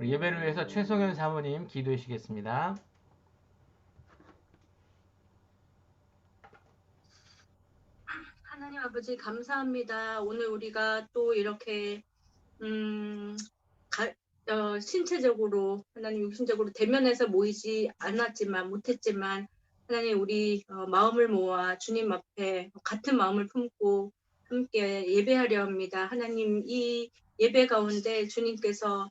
우리 예배를 위해서 최성현 사모님 기도해 주시겠습니다. 하나님 아버지 감사합니다. 오늘 우리가 또 이렇게 신체적으로 하나님 육신적으로 대면해서 모이지 않았지만 못했지만 하나님 우리 마음을 모아 주님 앞에 같은 마음을 품고 함께 예배하려 합니다. 하나님 이 예배 가운데 주님께서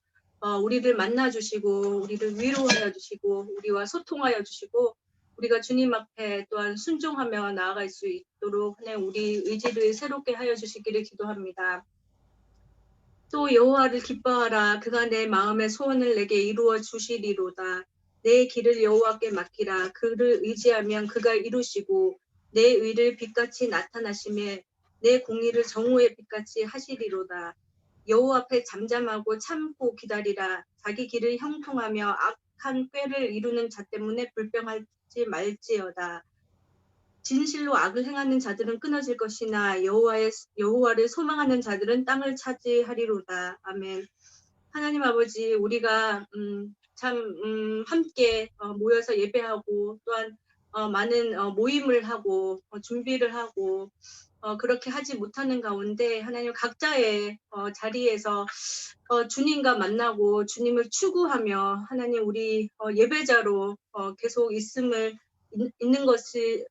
우리를 만나 주시고 우리를 위로하여 주시고 우리와 소통하여 주시고 우리가 주님 앞에 또한 순종하며 나아갈 수 있도록 하나님 우리 의지를 새롭게 하여 주시기를 기도합니다. 또 여호와를 기뻐하라. 그가 내 마음의 소원을 내게 이루어 주시리로다. 내 길을 여호와께 맡기라. 그를 의지하면 그가 이루시고 내 의를 빛같이 나타나시며 내 공의를 정오의 빛같이 하시리로다. 여호와 앞에 잠잠하고 참고 기다리라. 자기 길을 형통하며 악한 꾀를 이루는 자 때문에 불평하지 말지어다. 진실로 악을 행하는 자들은 끊어질 것이나 여호와를 소망하는 자들은 땅을 차지하리로다. 아멘. 하나님 아버지, 우리가 함께 모여서 예배하고 또한 많은 모임을 하고 준비를 하고 그렇게 하지 못하는 가운데 하나님 각자의 자리에서 주님과 만나고 주님을 추구하며 하나님 우리 예배자로 계속 있는 것을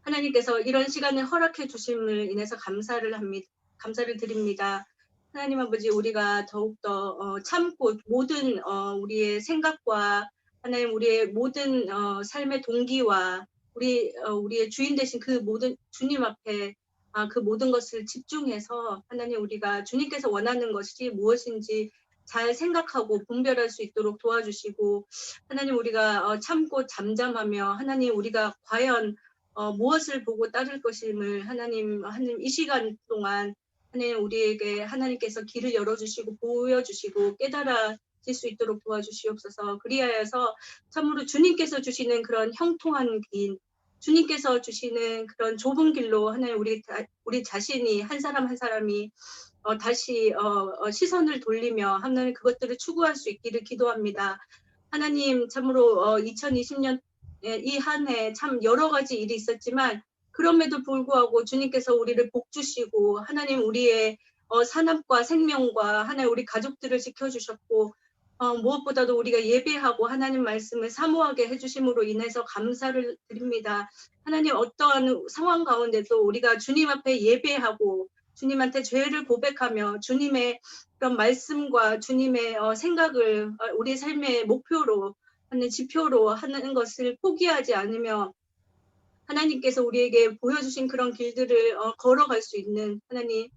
하나님께서 이런 시간을 허락해 주심을 인해서 감사를 드립니다. 하나님 아버지 우리가 더욱더 참고 모든 우리의 생각과 하나님 우리의 모든 삶의 동기와 우리의 주인 되신 그 모든 주님 앞에 그 모든 것을 집중해서 하나님 우리가 주님께서 원하는 것이 무엇인지 잘 생각하고 분별할 수 있도록 도와주시고 하나님 우리가 참고 잠잠하며 하나님 우리가 과연 무엇을 보고 따를 것임을 하나님 이 시간 동안 하나님 우리에게 하나님께서 길을 열어주시고 보여주시고 깨달아질 수 있도록 도와주시옵소서. 그리하여서 참으로 주님께서 주시는 그런 형통한 길, 주님께서 주시는 그런 좁은 길로 하나님 우리 자신이 한 사람 한 사람이 다시 시선을 돌리며 하나님 그것들을 추구할 수 있기를 기도합니다. 하나님 참으로 2020년 이 한 해 참 여러 가지 일이 있었지만 그럼에도 불구하고 주님께서 우리를 복 주시고 하나님 우리의 산업과 생명과 하나님 우리 가족들을 지켜주셨고 무엇보다도 우리가 예배하고 하나님 말씀을 사모하게 해주심으로 인해서 감사를 드립니다. 하나님 어떠한 상황 가운데도 우리가 주님 앞에 예배하고 주님한테 죄를 고백하며 주님의 그런 말씀과 주님의 생각을 우리 삶의 목표로 하는 지표로 하는 것을 포기하지 않으며 하나님께서 우리에게 보여주신 그런 길들을 걸어갈 수 있는 하나님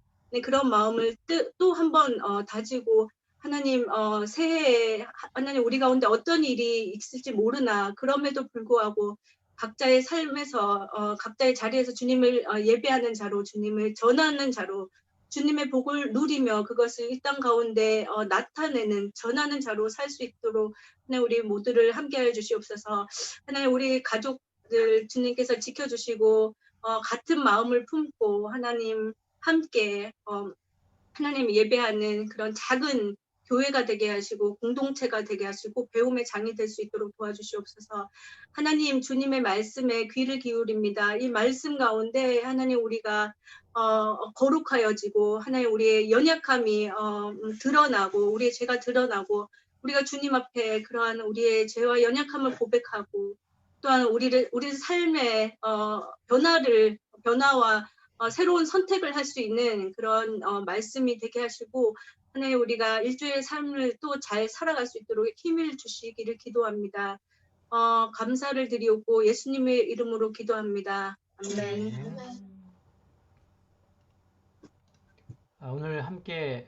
그런 마음을 또 한 번 다지고 하나님 새해에 하나님 우리 가운데 어떤 일이 있을지 모르나 그럼에도 불구하고 각자의 삶에서 각자의 자리에서 주님을 예배하는 자로 주님을 전하는 자로 주님의 복을 누리며 그것을 이 땅 가운데 나타내는 전하는 자로 살 수 있도록 하나님 우리 모두를 함께해 주시옵소서. 하나님 우리 가족들 주님께서 지켜주시고 같은 마음을 품고 하나님 함께 하나님 예배하는 그런 작은 교회가 되게 하시고 공동체가 되게 하시고 배움의 장이 될 수 있도록 도와주시옵소서. 하나님 주님의 말씀에 귀를 기울입니다. 이 말씀 가운데 하나님 우리가 거룩하여지고 하나님 우리의 연약함이 드러나고 우리의 죄가 드러나고 우리가 주님 앞에 그러한 우리의 죄와 연약함을 고백하고 또한 우리 삶의 변화와 새로운 선택을 할 수 있는 그런 말씀이 되게 하시고 하나님 우리가 일주일의 삶을 또 잘 살아갈 수 있도록 힘을 주시기를 기도합니다. 감사를 드리옵고 예수님의 이름으로 기도합니다. 아멘. 오늘 함께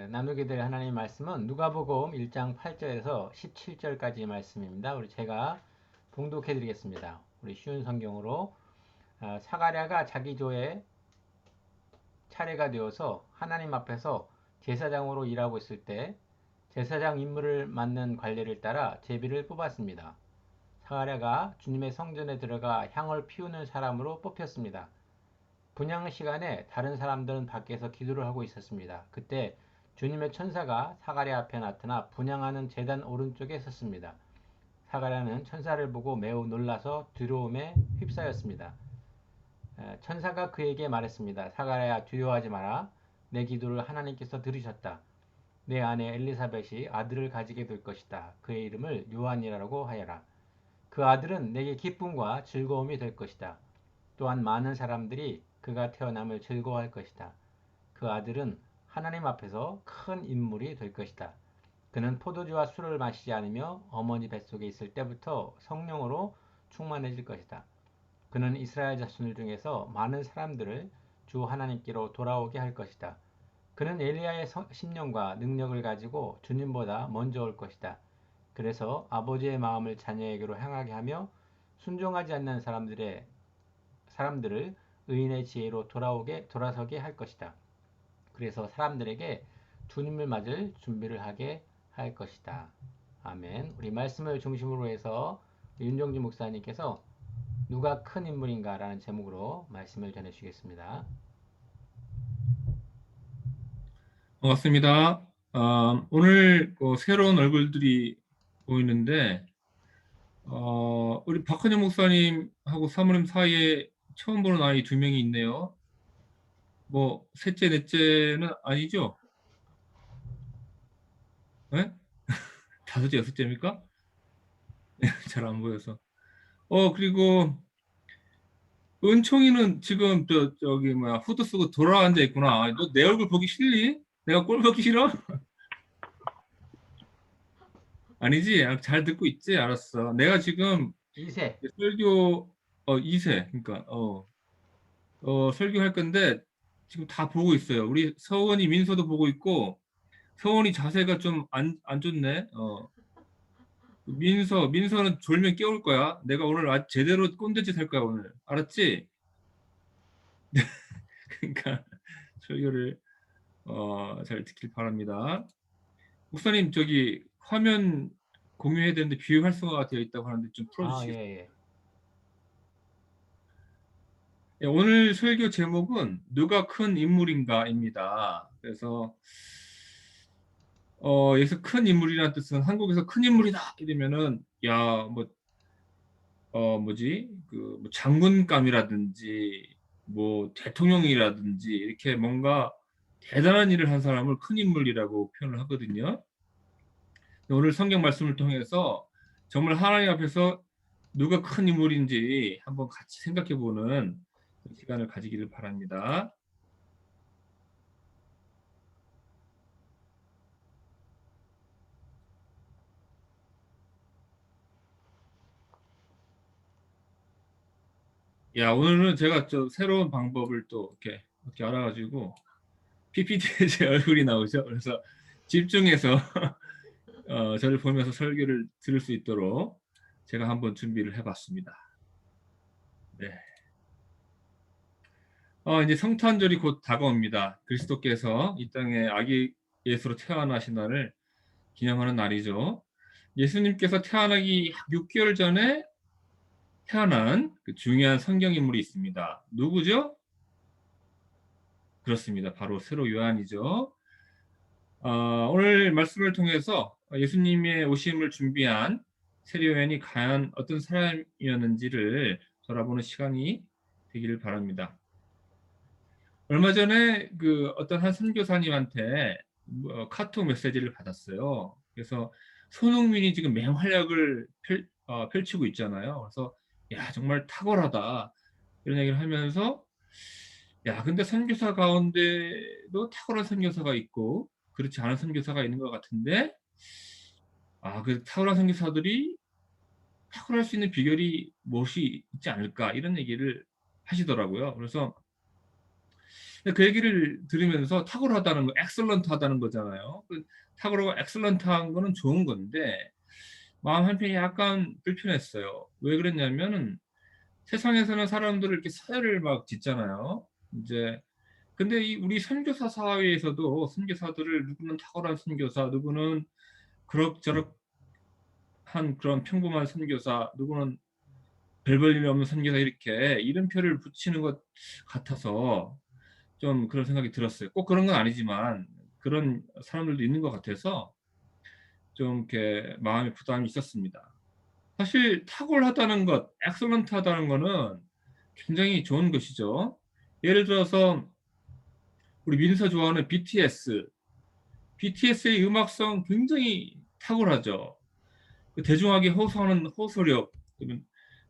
나누게 될 하나님의 말씀은 누가복음 1장 8절에서 17절까지 말씀입니다. 우리 제가 봉독해 드리겠습니다. 우리 쉬운 성경으로 사가랴가 자기 조에 차례가 되어서 하나님 앞에서 제사장으로 일하고 있을 때 제사장 임무를 맡는 관례를 따라 제비를 뽑았습니다. 사가랴가 주님의 성전에 들어가 향을 피우는 사람으로 뽑혔습니다. 분향 시간에 다른 사람들은 밖에서 기도를 하고 있었습니다. 그때 주님의 천사가 사가랴 앞에 나타나 분향하는 제단 오른쪽에 섰습니다. 사가랴는 천사를 보고 매우 놀라서 두려움에 휩싸였습니다. 천사가 그에게 말했습니다. 사가랴야, 두려워하지 마라. 내 기도를 하나님께서 들으셨다. 내 아내 엘리사벳이 아들을 가지게 될 것이다. 그의 이름을 요한이라고 하여라. 그 아들은 내게 기쁨과 즐거움이 될 것이다. 또한 많은 사람들이 그가 태어남을 즐거워할 것이다. 그 아들은 하나님 앞에서 큰 인물이 될 것이다. 그는 포도주와 술을 마시지 않으며 어머니 뱃속에 있을 때부터 성령으로 충만해질 것이다. 그는 이스라엘 자손들 중에서 많은 사람들을 주 하나님께로 돌아오게 할 것이다. 그는 엘리야의 심령과 능력을 가지고 주님보다 먼저 올 것이다. 그래서 아버지의 마음을 자녀에게로 향하게 하며 순종하지 않는 사람들을 의인의 지혜로 돌아서게 할 것이다. 그래서 사람들에게 주님을 맞을 준비를 하게 할 것이다. 아멘. 우리 말씀을 중심으로 해서 윤정주 목사님께서 누가 큰 인물인가 라는 제목으로 말씀을 전해주시겠습니다. 반갑습니다. 오늘 새로운 얼굴들이 보이는데, 우리 박헌영 목사님하고 사모님 사이에 처음 보는 아이 2명이 있네요. 뭐, 셋째, 넷째는 아니죠? 네? 다섯째, 여섯째입니까? 잘 안 보여서. 그리고 은총이는 지금 후드 쓰고 돌아앉아 있구나. 너 내 얼굴 보기 싫니? 내가 꼴 보기 싫어? 아니지? 잘 듣고 있지? 알았어. 내가 지금 2세. 설교 2세 그러니까 설교할 건데 지금 다 보고 있어요. 우리 서원이 민서도 보고 있고 서원이 자세가 좀 안 좋네. 민서는 졸면 깨울 거야. 내가 오늘 제대로 꼰대짓 할 거야 오늘. 알았지? 그러니까 설교를 잘 듣길 바랍니다. 목사님 저기 화면 공유해야 되는데 비유 활성화가 되어 있다고 하는데 좀 풀어주시겠어요? 예. 예, 오늘 설교 제목은 누가 큰 인물인가입니다. 그래서 여기서 큰 인물이라는 뜻은 한국에서 큰 인물이다 이러면은 뭐지 뭐 장군감이라든지 뭐 대통령이라든지 이렇게 뭔가 대단한 일을 한 사람을 큰 인물이라고 표현을 하거든요. 오늘 성경 말씀을 통해서 정말 하나님 앞에서 누가 큰 인물인지 한번 같이 생각해보는 시간을 가지기를 바랍니다. 오늘은 제가 새로운 방법을 또 이렇게 알아가지고 PPT에 제 얼굴이 나오죠. 그래서 집중해서 저를 보면서 설교를 들을 수 있도록 제가 한번 준비를 해봤습니다. 네. 이제 성탄절이 곧 다가옵니다. 그리스도께서 이 땅에 아기 예수로 태어나신 날을 기념하는 날이죠. 예수님께서 태어나기 6개월 전에 태어난 그 중요한 성경인물이 있습니다. 누구죠? 그렇습니다. 바로 세로 요한이죠. 오늘 말씀을 통해서 예수님의 오심을 준비한 세로 요한이 과연 어떤 사람이었는지를 돌아보는 시간이 되기를 바랍니다. 얼마 전에 어떤 한 선교사님한테 카톡 메시지를 받았어요. 그래서 손흥민이 지금 맹활약을 펼치고 있잖아요. 그래서 정말 탁월하다 이런 얘기를 하면서 근데 선교사 가운데도 탁월한 선교사가 있고 그렇지 않은 선교사가 있는 것 같은데 그 탁월한 선교사들이 탁월할 수 있는 비결이 무엇이 있지 않을까 이런 얘기를 하시더라고요. 그래서 그 얘기를 들으면서 탁월하다는 거, 엑설런트하다는 거잖아요. 탁월하고 엑설런트한 거는 좋은 건데 마음 한편이 약간 불편했어요. 왜 그랬냐면은 세상에서는 사람들을 이렇게 사회를 막 짓잖아요. 이제 근데 우리 선교사 사회에서도 선교사들을 누구는 탁월한 선교사, 누구는 그럭저럭한 그런 평범한 선교사, 누구는 별 볼 일 없는 선교사 이렇게 이름표를 붙이는 것 같아서 좀 그런 생각이 들었어요. 꼭 그런 건 아니지만 그런 사람들도 있는 것 같아서 좀 이렇게 마음의 부담이 있었습니다. 사실 탁월하다는 것, 엑설런트하다는 거는 굉장히 좋은 것이죠. 예를 들어서 우리 민서 좋아하는 BTS의 음악성 굉장히 탁월하죠. 그 대중하게 호소하는 호소력,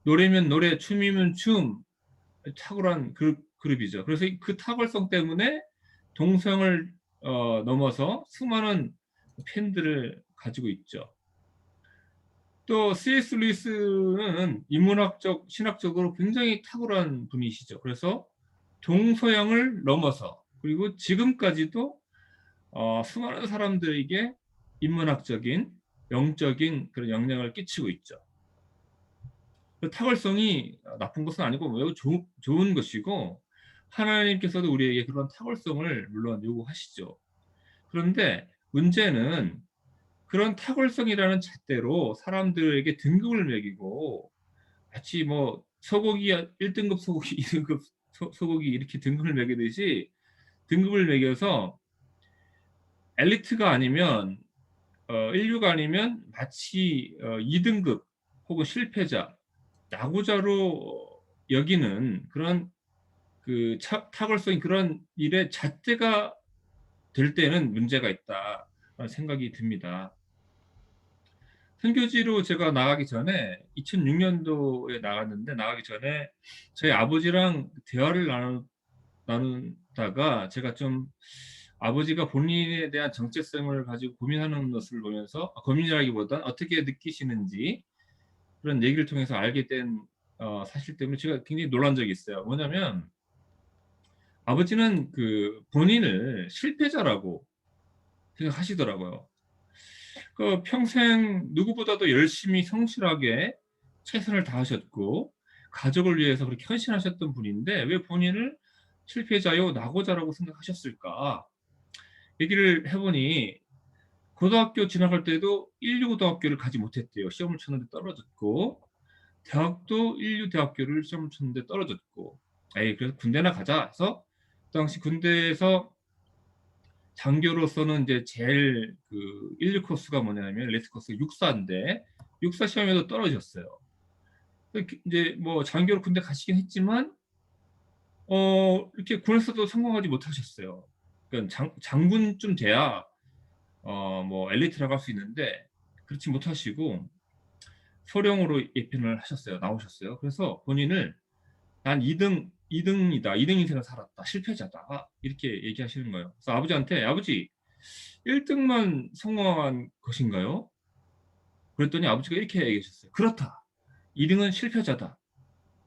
노래면 노래, 춤이면 춤, 탁월한 그룹이죠. 그래서 그 탁월성 때문에 동성을 넘어서 수많은 팬들을 가지고 있죠. 또 C.S. 루이스는 인문학적, 신학적으로 굉장히 탁월한 분이시죠. 그래서 동서양을 넘어서 그리고 지금까지도 수많은 사람들에게 인문학적인, 영적인 그런 영향을 끼치고 있죠. 그 탁월성이 나쁜 것은 아니고 매우 좋은 것이고 하나님께서도 우리에게 그런 탁월성을 물론 요구하시죠. 그런데 문제는 그런 탁월성이라는 잣대로 사람들에게 등급을 매기고 마치 뭐 소고기 1등급 소고기, 2등급 소고기 이렇게 등급을 매기듯이 등급을 매겨서 엘리트가 아니면 인류가 아니면 마치 2등급 혹은 실패자, 낙오자로 여기는 그런 그 탁월성이 그런 일에 잣대가 될 때는 문제가 있다라는 생각이 듭니다. 선교지로 제가 나가기 전에 2006년도에 나갔는데 나가기 전에 저희 아버지랑 대화를 나누다가 제가 좀 아버지가 본인에 대한 정체성을 가지고 고민하는 것을 보면서 고민이라기보단 어떻게 느끼시는지 그런 얘기를 통해서 알게 된 사실 때문에 제가 굉장히 놀란 적이 있어요. 뭐냐면 아버지는 그 본인을 실패자라고 생각하시더라고요. 그 평생 누구보다도 열심히 성실하게 최선을 다하셨고 가족을 위해서 그렇게 헌신하셨던 분인데 왜 본인을 실패자요 낙오자라고 생각하셨을까? 얘기를 해보니 고등학교 진학할 때도 인류고등학교를 가지 못했대요. 시험을 쳤는데 떨어졌고 대학도 인류대학교를 시험을 쳤는데 떨어졌고 에이 그래서 군대나 가자 해서 그 당시 군대에서 장교로서는 이제 제일 그 1, 2코스가 뭐냐면 레스 코스 육사인데 육사 시험에도 떨어졌어요. 이제 뭐 장교로 군대 가시긴 했지만 이렇게 군에서도 성공하지 못하셨어요. 그러니까 장군쯤 돼야 뭐 엘리트라고 할 수 있는데 그렇지 못하시고 소령으로 예편을 하셨어요. 나오셨어요. 그래서 본인을 난 2등이다. 2등 인생을 살았다. 실패자다. 이렇게 얘기하시는 거예요. 그래서 아버지한테 아버지 1등만 성공한 것인가요? 그랬더니 아버지가 이렇게 얘기하셨어요. 그렇다. 2등은 실패자다.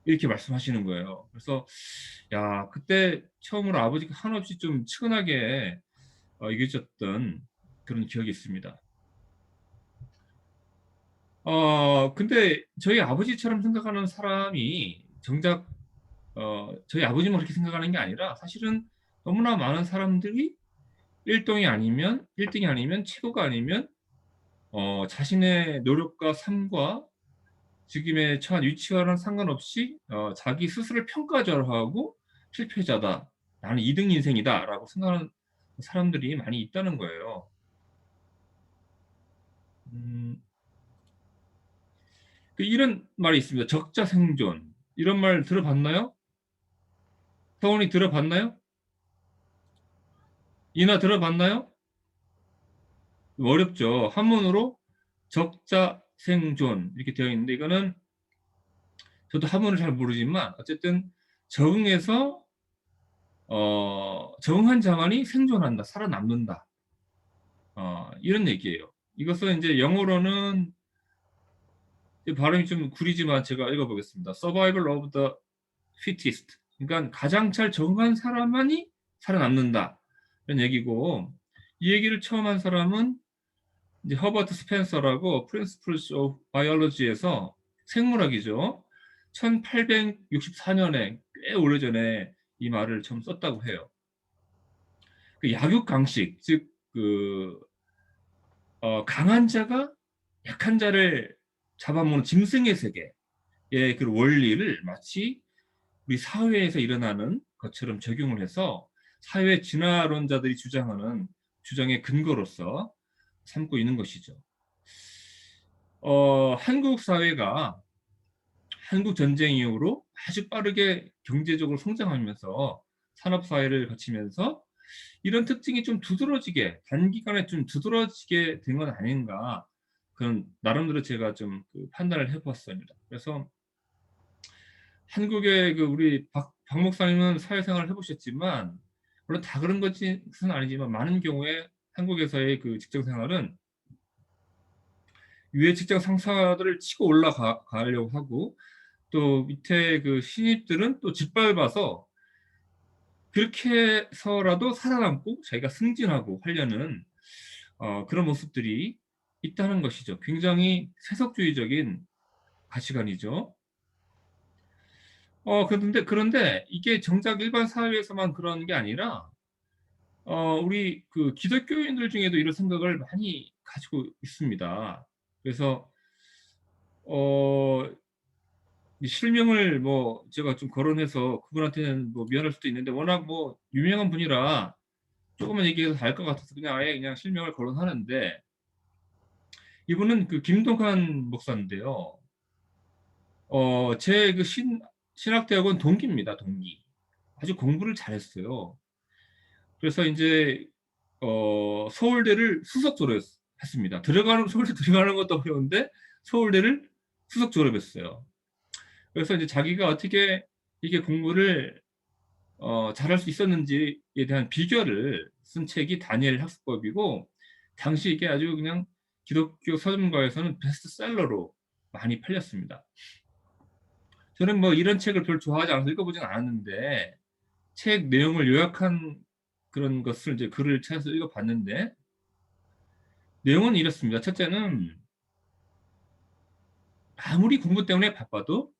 이렇게 말씀하시는 거예요. 그래서 야 그때 처음으로 아버지가 한없이 좀 측은하게 얘기해줬던 그런 기억이 있습니다. 근데 저희 아버지처럼 생각하는 사람이 정작 저희 아버지만 그렇게 생각하는 게 아니라 사실은 너무나 많은 사람들이 1등이 아니면 최고가 아니면 자신의 노력과 삶과 지금의 처한 위치와는 상관없이 자기 스스로를 평가절하하고 실패자다. 나는 2등 인생이다. 라고 생각하는 사람들이 많이 있다는 거예요. 이런 말이 있습니다. 적자생존. 이런 말 들어봤나요? 서원이 들어봤나요? 이나 들어봤나요? 어렵죠. 한문으로 적자생존 이렇게 되어 있는데 이거는 저도 한문을 잘 모르지만 어쨌든 적응해서 적응한 자만이 생존한다, 살아남는다. 이런 얘기예요. 이것은 이제 영어로는 발음이 좀 구리지만 제가 읽어보겠습니다. Survival of the fittest. 그러니까 가장 잘 적응한 사람만이 살아남는다. 이런 얘기고 이 얘기를 처음 한 사람은 이제 허버트 스펜서라고 Principles of Biology에서 생물학이죠. 1864년에 꽤 오래전에 이 말을 처음 썼다고 해요. 그 약육강식, 즉 강한 자가 약한 자를 잡아먹는 짐승의 세계의 그 원리를 마치 우리 사회에서 일어나는 것처럼 적용을 해서 사회 진화론자들이 주장하는 주장의 근거로서 삼고 있는 것이죠. 한국 사회가 한국 전쟁 이후로 아주 빠르게 경제적으로 성장하면서 산업 사회를 거치면서 이런 특징이 좀 두드러지게 단기간에 좀 두드러지게 된 건 아닌가, 그런 나름대로 제가 좀 판단을 해봤습니다. 그래서 한국의 우리 박 목사님은 사회생활을 해보셨지만 물론 다 그런 것은 아니지만 많은 경우에 한국에서의 직장 생활은 위에 직장 상사들을 치고 올라가려고 하고 또 밑에 신입들은 또 짓밟아서 그렇게 해서라도 살아남고 자기가 승진하고 하려는 그런 모습들이 있다는 것이죠. 굉장히 세속주의적인 가치관이죠. 그런데 이게 정작 일반 사회에서만 그런 게 아니라 우리 기독교인들 중에도 이런 생각을 많이 가지고 있습니다. 그래서 이 실명을 뭐 제가 좀 거론해서 그분한테는 뭐 미안할 수도 있는데 워낙 뭐 유명한 분이라 조금만 얘기해서 알 것 같아서 그냥 아예 그냥 실명을 거론하는데, 이분은 김동환 목사인데요. 제 신학대학원 동기입니다. 동기. 아주 공부를 잘했어요. 그래서 이제 서울대를 수석 졸업했습니다. 서울대 들어가는 것도 어려운데 서울대를 수석 졸업했어요. 그래서 이제 자기가 어떻게 이게 공부를 잘할 수 있었는지에 대한 비결을 쓴 책이 다니엘 학습법이고, 당시 이게 아주 그냥 기독교 서점가에서는 베스트셀러로 많이 팔렸습니다. 저는 뭐 이런 책을 별로 좋아하지 않아서 읽어보진 않았는데 책 내용을 요약한 그런 것을 이제 글을 찾아서 읽어봤는데 내용은 이렇습니다. 첫째는 아무리 공부 때문에 바빠도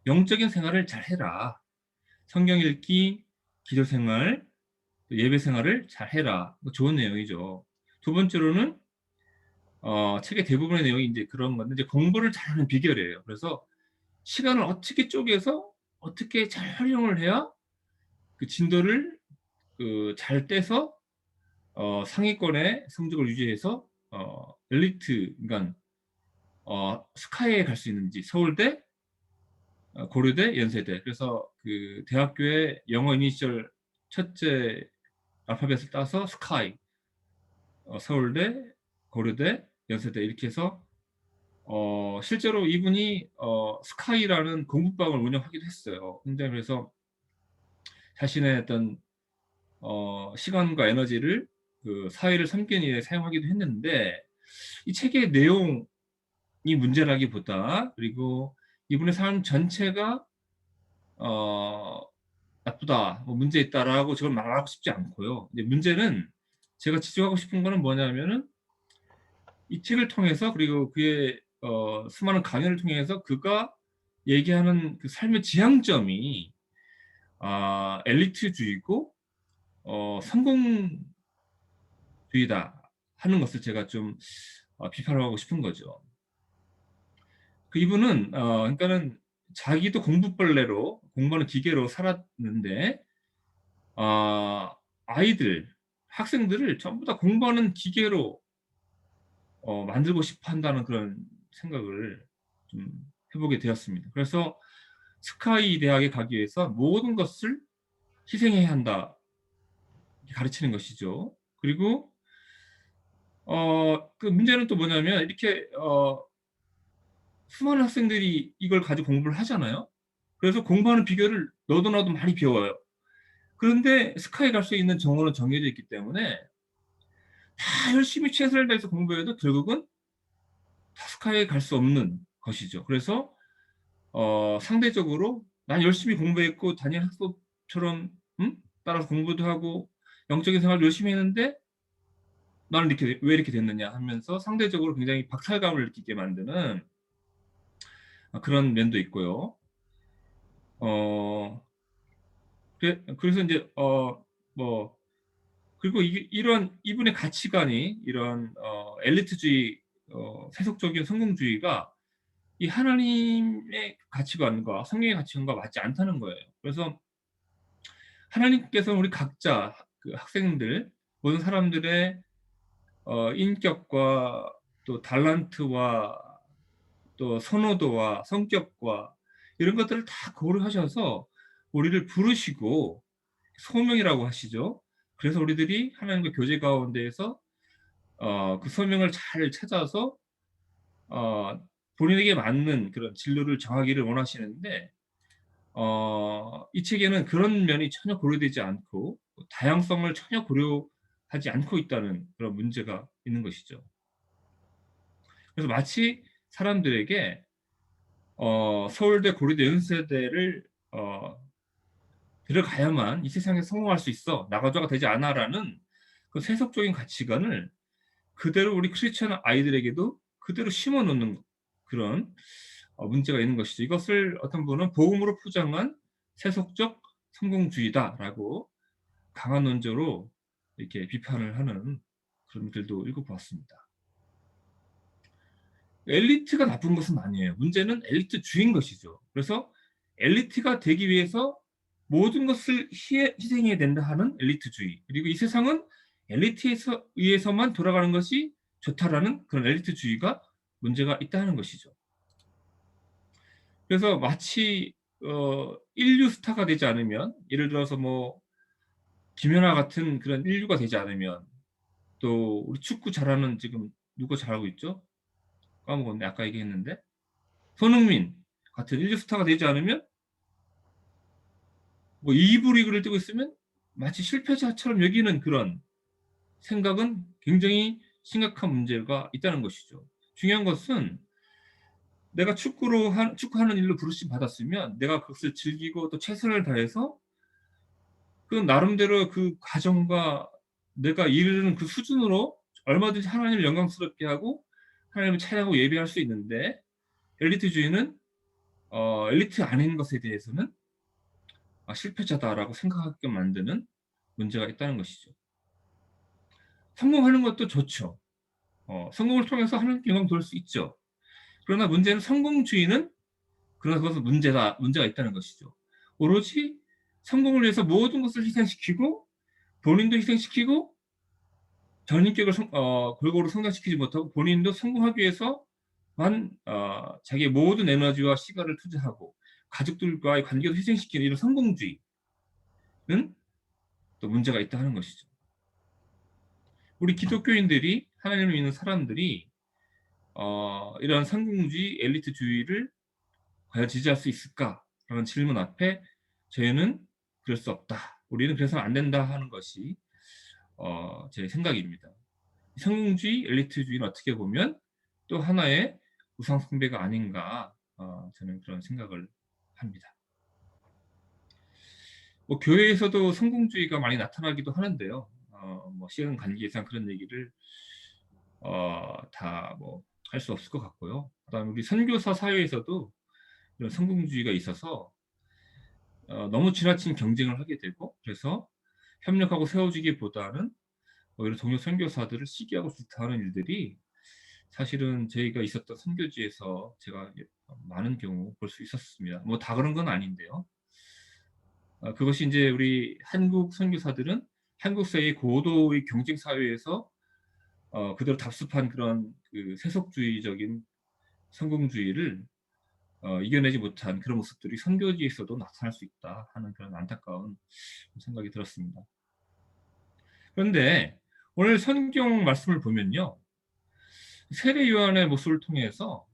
영적인 생활을 잘 해라. 성경 읽기, 기도 생활, 예배 생활을 잘 해라. 좋은 내용이죠. 두 번째로는 책의 대부분의 내용이 이제 그런 건데 이제 공부를 잘하는 비결이에요. 그래서 시간을 어떻게 쪼개서 어떻게 잘 활용을 해야 진도를 잘 떼서 상위권의 성적을 유지해서 엘리트, 그러니까 스카이에 갈 수 있는지, 서울대, 고려대, 연세대. 그래서 대학교의 영어 이니셜 첫째 알파벳을 따서 스카이, 서울대, 고려대, 연세대 이렇게 해서 실제로 이분이 스카이라는 공부방을 운영하기도 했어요. 근데 그래서 자신의 어떤 시간과 에너지를 사회를 섬기는 일에 사용하기도 했는데 이 책의 내용이 문제라기보다, 그리고 이분의 삶 전체가 나쁘다, 뭐 문제 있다라고 저걸 말하고 싶지 않고요. 이제 문제는 제가 지적하고 싶은 거는 뭐냐면은 이 책을 통해서 그리고 그의 수많은 강연을 통해서 그가 얘기하는 삶의 지향점이 엘리트주의고 성공주의다 하는 것을 제가 좀 비판하고 싶은 거죠. 이분은 그러니까는 자기도 공부벌레로 공부하는 기계로 살았는데 아이들, 학생들을 전부 다 공부하는 기계로 만들고 싶어 한다는 그런 생각을 좀 해보게 되었습니다. 그래서 스카이 대학에 가기 위해서 모든 것을 희생해야 한다 가르치는 것이죠. 그리고 문제는 또 뭐냐면 이렇게 수많은 학생들이 이걸 가지고 공부를 하잖아요. 그래서 공부하는 비결을 너도 나도 많이 배워요. 그런데 스카이 갈 수 있는 정원은 정해져 있기 때문에 다 열심히 최선을 다해서 공부해도 결국은 다 스카이에 갈 수 없는 것이죠. 그래서 상대적으로 난 열심히 공부했고 다니엘 학습처럼 따라서 공부도 하고 영적인 생활을 열심히 했는데 나는 왜 이렇게 됐느냐 하면서 상대적으로 굉장히 박탈감을 느끼게 만드는 그런 면도 있고요. 그래서 이제 뭐 그리고 이런 이분의 가치관이 이런 엘리트주의, 세속적인 성공주의가 이 하나님의 가치관과 성경의 가치관과 맞지 않다는 거예요. 그래서 하나님께서는 우리 각자 학생들 모든 사람들의 인격과 또 달란트와 또 선호도와 성격과 이런 것들을 다 고려하셔서 우리를 부르시고 소명이라고 하시죠. 그래서 우리들이 하나님과 교제 가운데에서 그 소명을 잘 찾아서 본인에게 맞는 그런 진로를 정하기를 원하시는데 이 책에는 그런 면이 전혀 고려되지 않고 다양성을 전혀 고려하지 않고 있다는 그런 문제가 있는 것이죠. 그래서 마치 사람들에게 서울대, 고려대, 연세대를 들어가야만 이 세상에 성공할 수 있어, 나가줘가 되지 않아라는 그 세속적인 가치관을 그대로 우리 크리스천 아이들에게도 그대로 심어 놓는 그런 문제가 있는 것이죠. 이것을 어떤 분은 복음으로 포장한 세속적 성공주의다라고 강한 논조로 이렇게 비판을 하는 그런 글도 읽어보았습니다. 엘리트가 나쁜 것은 아니에요. 문제는 엘리트주의인 것이죠. 그래서 엘리트가 되기 위해서 모든 것을 희생해야 된다 하는 엘리트주의, 그리고 이 세상은 엘리트에 의해서만 돌아가는 것이 좋다라는 그런 엘리트주의가 문제가 있다는 것이죠. 그래서 마치 인류 스타가 되지 않으면, 예를 들어서 뭐 김연아 같은 그런 인류가 되지 않으면, 또 우리 축구 잘하는 지금 누가 잘하고 있죠? 까먹었네. 아까 얘기했는데 손흥민 같은 인류 스타가 되지 않으면, 뭐 2부 리그를 뛰고 있으면 마치 실패자처럼 여기는 그런 생각은 굉장히 심각한 문제가 있다는 것이죠. 중요한 것은 내가 축구하는 일로 부르심 받았으면 내가 그것을 즐기고 또 최선을 다해서 그 나름대로 그 과정과 내가 이르는 그 수준으로 얼마든지 하나님을 영광스럽게 하고 하나님을 찬양하고 예배할 수 있는데, 엘리트주의는 엘리트 아닌 것에 대해서는 실패자다라고 생각하게끔 만드는 문제가 있다는 것이죠. 성공하는 것도 좋죠. 성공을 통해서 하나님께 영광 돌릴 수 있죠. 그러나 문제는 성공주의는, 그러나 그것은 문제가 있다는 것이죠. 오로지 성공을 위해서 모든 것을 희생시키고 본인도 희생시키고 전 인격을 골고루 성장시키지 못하고 본인도 성공하기 위해서만 자기의 모든 에너지와 시간을 투자하고 가족들과의 관계도 희생시키는 이런 성공주의는 또 문제가 있다 하는 것이죠. 우리 기독교인들이, 하나님을 믿는 사람들이 이런 성공주의, 엘리트주의를 과연 지지할 수 있을까? 라는 질문 앞에 저희는 그럴 수 없다, 우리는 그래서는 안 된다 하는 것이 제 생각입니다. 성공주의, 엘리트주의는 어떻게 보면 또 하나의 우상 숭배가 아닌가, 저는 그런 생각을 합니다. 뭐 교회에서도 성공주의가 많이 나타나기도 하는데요. 뭐 시간 관계상 그런 얘기를 다 뭐 할 수 없을 것 같고요. 그다음에 우리 선교사 사회에서도 이런 성공주의가 있어서 너무 지나친 경쟁을 하게 되고, 그래서 협력하고 세워주기보다는 오히려 동료 선교사들을 시기하고 질타하는 일들이 사실은 저희가 있었던 선교지에서 제가 많은 경우 볼 수 있었습니다. 뭐 다 그런 건 아닌데요. 그것이 이제 우리 한국 선교사들은 한국 사회의 고도의 경쟁 사회에서 그대로 답습한 그런 그 세속주의적인 성공주의를 이겨내지 못한 그런 모습들이 선교지에서도 나타날 수 있다 하는 그런 안타까운 생각이 들었습니다. 그런데 오늘 성경 말씀을 보면요, 세례 요한의 모습을 통해서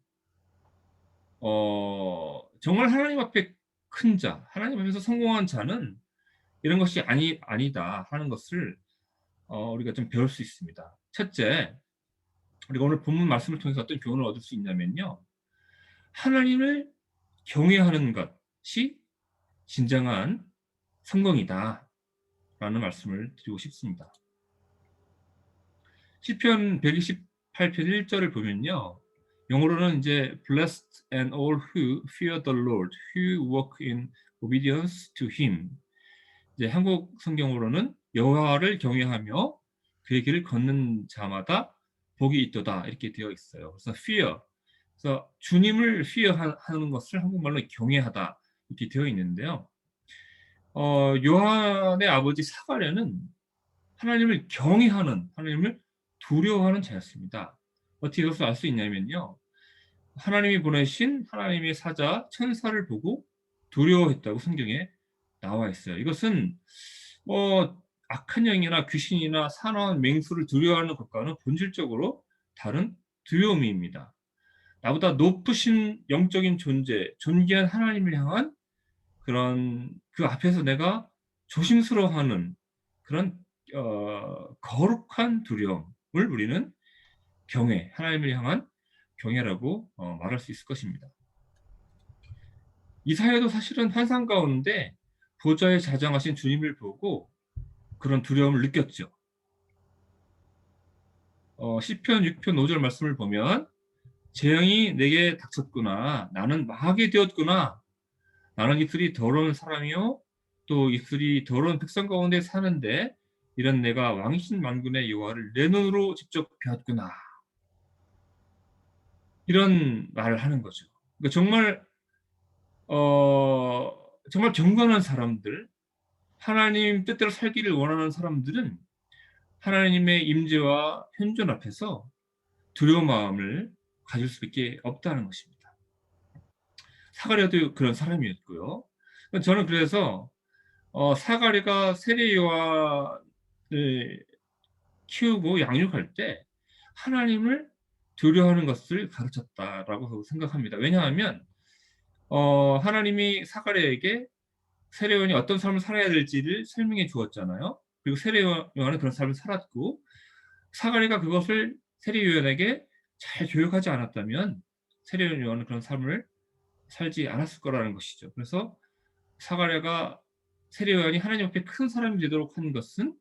정말 하나님 앞에 큰 자, 하나님 앞에서 성공한 자는 이런 것이 아니다 하는 것을 우리가 좀 배울 수 있습니다. 첫째, 우리가 오늘 본문 말씀을 통해서 어떤 교훈을 얻을 수 있냐면요, 하나님을 경외하는 것이 진정한 성공이다 라는 말씀을 드리고 싶습니다. 시편 128편 1절을 보면요, 영어로는 이제 Blessed and all who fear the Lord, who walk in obedience to Him. 이제 한국 성경으로는 여호와를 경외하며 그의 길을 걷는 자마다 복이 있도다 이렇게 되어 있어요. 그래서 fear, 그래서 주님을 fear하는 것을 한국말로 경외하다 이렇게 되어 있는데요. 요한의 아버지 사가랴는 하나님을 경외하는, 하나님을 두려워하는 자였습니다. 어떻게 이것을 알 수 있냐면요. 하나님이 보내신 하나님의 사자 천사를 보고 두려워했다고 성경에 나와 있어요. 이것은 뭐 악한 영이나 귀신이나 사나운 맹수를 두려워하는 것과는 본질적으로 다른 두려움입니다. 나보다 높으신 영적인 존재, 존귀한 하나님을 향한 그런 그 앞에서 내가 조심스러워하는 그런 거룩한 두려움을 우리는 경외, 하나님을 향한 경외라고 말할 수 있을 것입니다. 이사야도 사실은 환상 가운데 보좌에 자정하신 주님을 보고 그런 두려움을 느꼈죠. 시편 6편 5절 말씀을 보면 재앙이 내게 닥쳤구나. 나는 마하게 되었구나. 나는 이슬이 더러운 사람이요. 또 이슬이 더러운 백성 가운데 사는데 이런 내가 왕이신 만군의 여호와를 내 눈으로 직접 배웠구나. 이런 말을 하는 거죠. 그러니까 정말 경건한 사람들, 하나님 뜻대로 살기를 원하는 사람들은 하나님의 임재와 현존 앞에서 두려운 마음을 가질 수밖에 없다는 것입니다. 사가랴도 그런 사람이었고요. 저는 그래서 사가랴가 세례 요한을 키우고 양육할 때 하나님을 두려워하는 것을 가르쳤다라고 생각합니다. 왜냐하면 하나님이 사가랴에게 세례 요한이 어떤 삶을 살아야 될지를 설명해 주었잖아요. 그리고 세례 요한은 그런 삶을 살았고 사가랴가 그것을 세례 요한에게 잘 교육하지 않았다면 세례 요한은 그런 삶을 살지 않았을 거라는 것이죠. 그래서 사가랴가 세례 요한이 하나님 앞에 큰 사람이 되도록 한 것은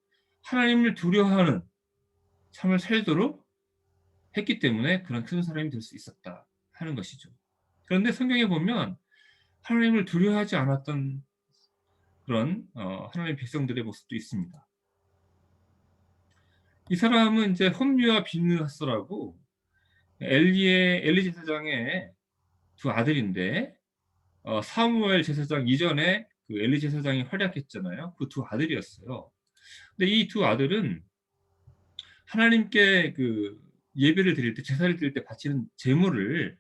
하나님을 두려워하는 삶을 살도록 했기 때문에 그런 큰 사람이 될 수 있었다 하는 것이죠. 그런데 성경에 보면 하나님을 두려워하지 않았던 그런 하나님의 백성들의 모습도 있습니다. 이 사람은 이제 홈리와 비느하스라고 엘리 제사장의 두 아들인데 사무엘 제사장 이전에 그 엘리 제사장이 활약했잖아요. 그 두 아들이었어요. 근데 이 두 아들은 하나님께 그 예배를 드릴 때, 제사를 드릴 때 바치는 제물을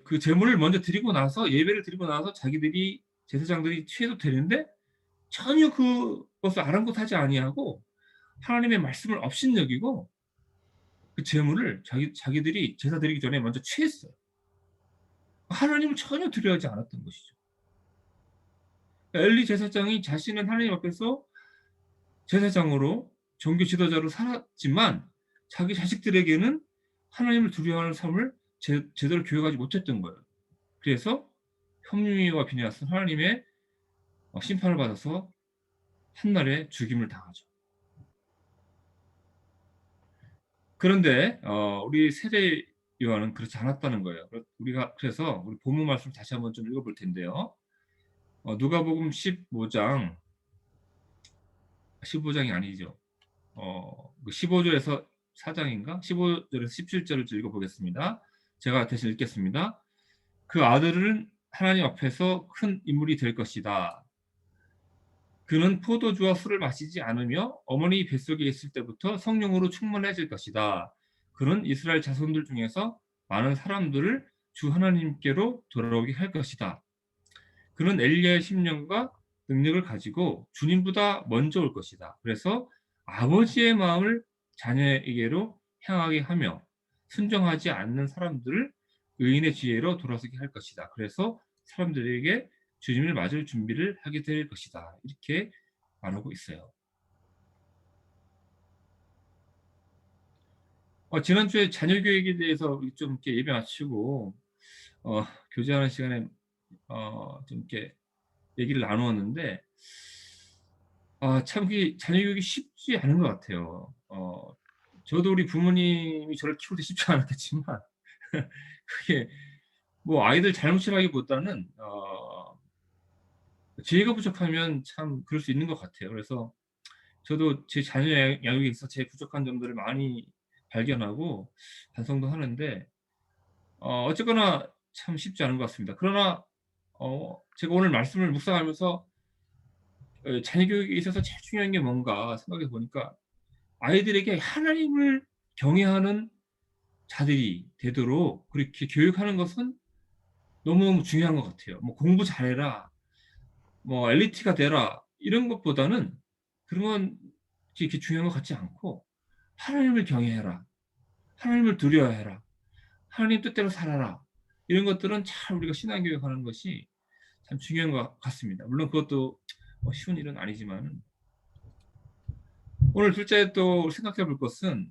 그 제물을 먼저 드리고 나서 예배를 드리고 나서 자기들이 제사장들이 취해도 되는데 전혀 그것을 아랑곳하지 아니하고 하나님의 말씀을 업신여기고 그 제물을 자기들이 제사 드리기 전에 먼저 취했어요. 하나님을 전혀 두려워하지 않았던 것이죠. 엘리 제사장이 자신은 하나님 앞에서 제사장으로 종교 지도자로 살았지만 자기 자식들에게는 하나님을 두려워하는 삶을 제대로 교육하지 못했던 거예요. 그래서 홈리와 비느하스는 하나님의 심판을 받아서 한날에 죽임을 당하죠. 그런데 우리 세례 요한은 그렇지 않았다는 거예요. 그래서 우리 본문 말씀 다시 한번 좀 읽어볼 텐데요. 누가복음 15장이 아니죠. 15절에서 4장인가? 15절에서 17절을 좀 읽어보겠습니다. 제가 대신 읽겠습니다. 그 아들은 하나님 앞에서 큰 인물이 될 것이다. 그는 포도주와 술을 마시지 않으며 어머니 뱃속에 있을 때부터 성령으로 충만해질 것이다. 그는 이스라엘 자손들 중에서 많은 사람들을 주 하나님께로 돌아오게 할 것이다. 그는 엘리야의 심령과 능력을 가지고 주님보다 먼저 올 것이다. 그래서 아버지의 마음을 자녀에게로 향하게 하며 순종하지 않는 사람들을 의인의 지혜로 돌아서게 할 것이다. 그래서 사람들에게 주님을 맞을 준비를 하게 될 것이다. 이렇게 말하고 있어요. 지난주에 자녀교육에 대해서 좀 이렇게 예배 마치고 교제하는 시간에 좀 이렇게 얘기를 나누었는데 참 자녀교육이 쉽지 않은 것 같아요. 저도 우리 부모님이 저를 키울 때 쉽지 않았겠지만 그게 뭐 아이들 잘못이라기보다는 지혜가 부족하면 참 그럴 수 있는 것 같아요. 그래서 저도 제 자녀 양육에 있어서 제 부족한 점들을 많이 발견하고 반성도 하는데 어쨌거나 참 쉽지 않은 것 같습니다. 그러나 제가 오늘 말씀을 묵상하면서 자녀 교육에 있어서 제일 중요한 게 뭔가 생각해 보니까 아이들에게 하나님을 경외하는 자들이 되도록 그렇게 교육하는 것은 너무너무 중요한 것 같아요. 뭐 공부 잘해라, 뭐 엘리트가 되라 이런 것보다는 그런 건 이렇게 중요한 것 같지 않고 하나님을 경외해라, 하나님을 두려워해라, 하나님 뜻대로 살아라 이런 것들은 잘 우리가 신앙교육하는 것이 참 중요한 것 같습니다. 물론 그것도 쉬운 일은 아니지만 오늘 둘째 또 생각해 볼 것은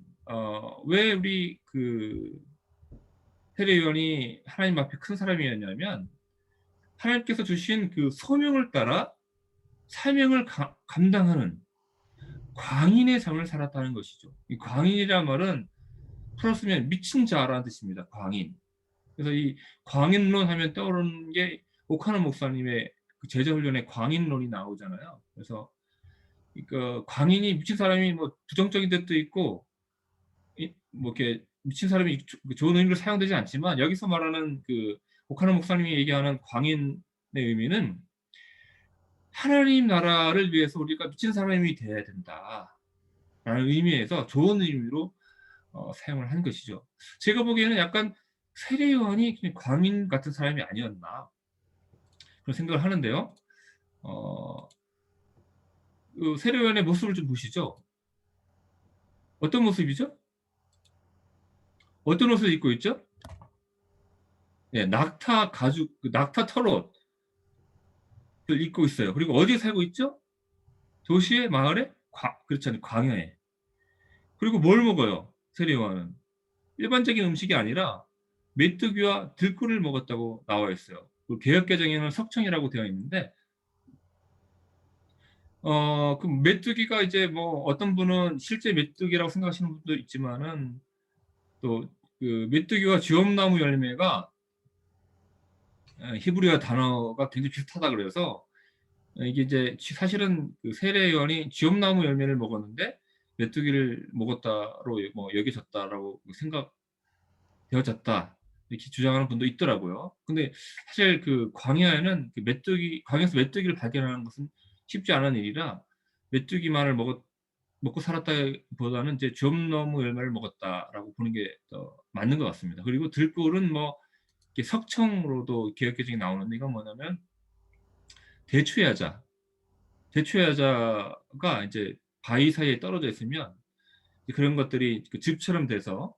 왜 우리 그 세례 요한이 하나님 앞에 큰 사람이었냐면 하나님께서 주신 그 소명을 따라 사명을 감당하는 광인의 삶을 살았다는 것이죠. 이 광인이란 말은 풀었으면 미친 자라는 뜻입니다. 광인. 그래서 이 광인론 하면 떠오르는 게 오카노 목사님의 그 제자 훈련에 광인론이 나오잖아요. 그래서 그 광인이 미친 사람이 뭐 부정적인 뜻도 있고 뭐 이렇게 미친 사람이 좋은 의미로 사용되지 않지만 여기서 말하는 그 오카노 목사님이 얘기하는 광인의 의미는 하나님 나라를 위해서 우리가 미친 사람이 돼야 된다라는 의미에서 좋은 의미로 사용을 한 것이죠. 제가 보기에는 약간 세례 요한이 그냥 광인 같은 사람이 아니었나 그런 생각을 하는데요. 그 세례 요한의 모습을 좀 보시죠. 어떤 모습이죠? 어떤 옷을 입고 있죠? 네, 낙타 가죽, 낙타 털옷을 입고 있어요. 그리고 어디에 살고 있죠? 도시의 마을에? 그렇잖아요. 광야에. 그리고 뭘 먹어요? 세례 요한은. 일반적인 음식이 아니라 메뚜기와 들꿀을 먹었다고 나와 있어요. 개역개정에는 석청이라고 되어 있는데 그 메뚜기가 이제 뭐 어떤 분은 실제 메뚜기라고 생각하시는 분도 있지만은 또 그 메뚜기와 쥐엄나무 열매가 히브리어 단어가 굉장히 비슷하다 그래서 이게 이제 사실은 그 세례 요한이 쥐엄나무 열매를 먹었는데 메뚜기를 먹었다로 뭐 여겨졌다라고 생각되어졌다 이렇게 주장하는 분도 있더라고요. 근데 사실 그 광야에는 그 광야에서 메뚜기를 발견하는 것은 쉽지 않은 일이라 메뚜기만을 먹고 살았다기보다는 이제 쥐엄나무 열매를 먹었다라고 보는 게 더 맞는 것 같습니다. 그리고 들꿀은 뭐 이렇게 석청으로도 개역개정이 나오는데 이건 뭐냐면 대추야자. 대추야자가 이제 바위 사이에 떨어져 있으면 그런 것들이 그 즙처럼 돼서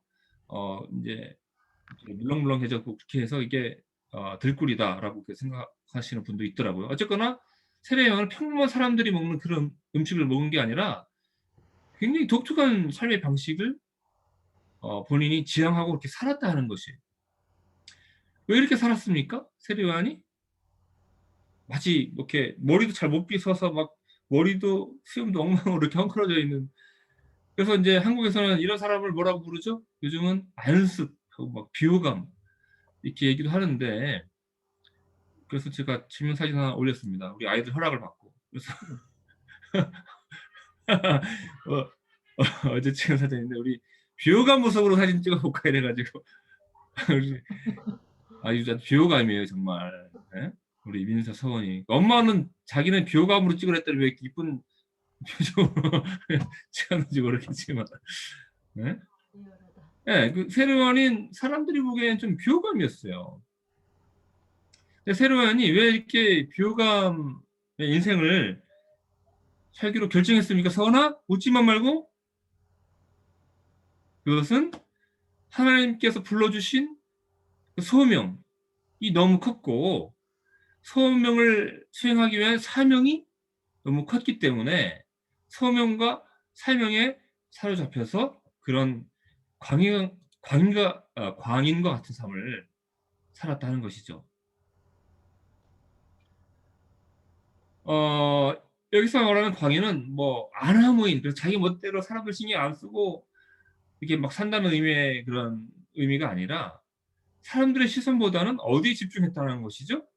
이제 물렁물렁해져 그렇게 해서 이게 들꿀이다라고 생각하시는 분도 있더라고요. 어쨌거나 세례 요한은 평범한 사람들이 먹는 그런 음식을 먹은 게 아니라 굉장히 독특한 삶의 방식을 본인이 지향하고 그렇게 살았다는 것이. 왜 이렇게 살았습니까? 세례 요한이? 마치 이렇게 머리도 잘 못 빗어서 막 머리도 수염도 엉망으로 이렇게 헝클어져 있는. 그래서 이제 한국에서는 이런 사람을 뭐라고 부르죠? 요즘은 안습하고 막 비호감 이렇게 얘기도 하는데 그래서 제가 증명사진 하나 올렸습니다. 우리 아이들 허락을 받고. 그래서 어제 찍은 사진인데 우리 비호감 모습으로 사진 찍어볼까 이래가지고 아주 비호감이에요 정말. 예? 우리 민서 서원이 엄마는 자기는 비호감으로 찍으랬더니 왜 이렇게 이쁜 표정으로 찍었는지 모르겠지만 예? 예, 그 세례요한인 사람들이 보기엔 좀 비호감이었어요. 근데 세례요한이 왜 이렇게 비호감의 인생을 살기로 결정했습니까? 서원아 웃지만 말고 그것은 하나님께서 불러주신 그 소명이 너무 컸고 소명을 수행하기 위한 사명이 너무 컸기 때문에 소명과 사명에 사로잡혀서 그런 광인과 같은 삶을 살았다는 것이죠. 여기서 말하는 광인은 뭐 아나무인, 그래서 자기 멋대로 사람들 신경 안 쓰고 이렇게 막 산다는 의미의 그런 의미가 아니라 사람들의 시선보다는 어디에 집중했다는 것이죠?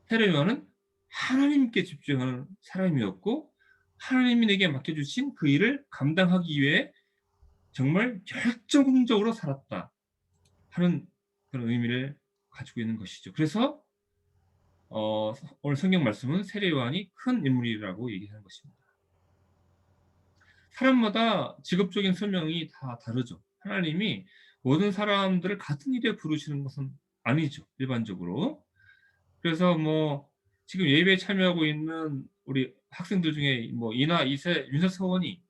세례 요한은 하나님께 집중하는 사람이었고 하나님이 내게 맡겨주신 그 일을 감당하기 위해 정말 열정적으로 살았다 하는 그런 의미를 가지고 있는 것이죠. 그래서 오늘 성경 말씀은 세례 요한이 큰 인물이라고 얘기하는 것입니다. 사람마다 직업적인 설명이 다 다르죠. 하나님이 모든 사람들을 같은 일에 부르시는 것은 아니죠, 일반적으로. 그래서 뭐 지금 예배에 참여하고 있는 우리 학생들 중에 뭐 이나 이세, 윤서 서원이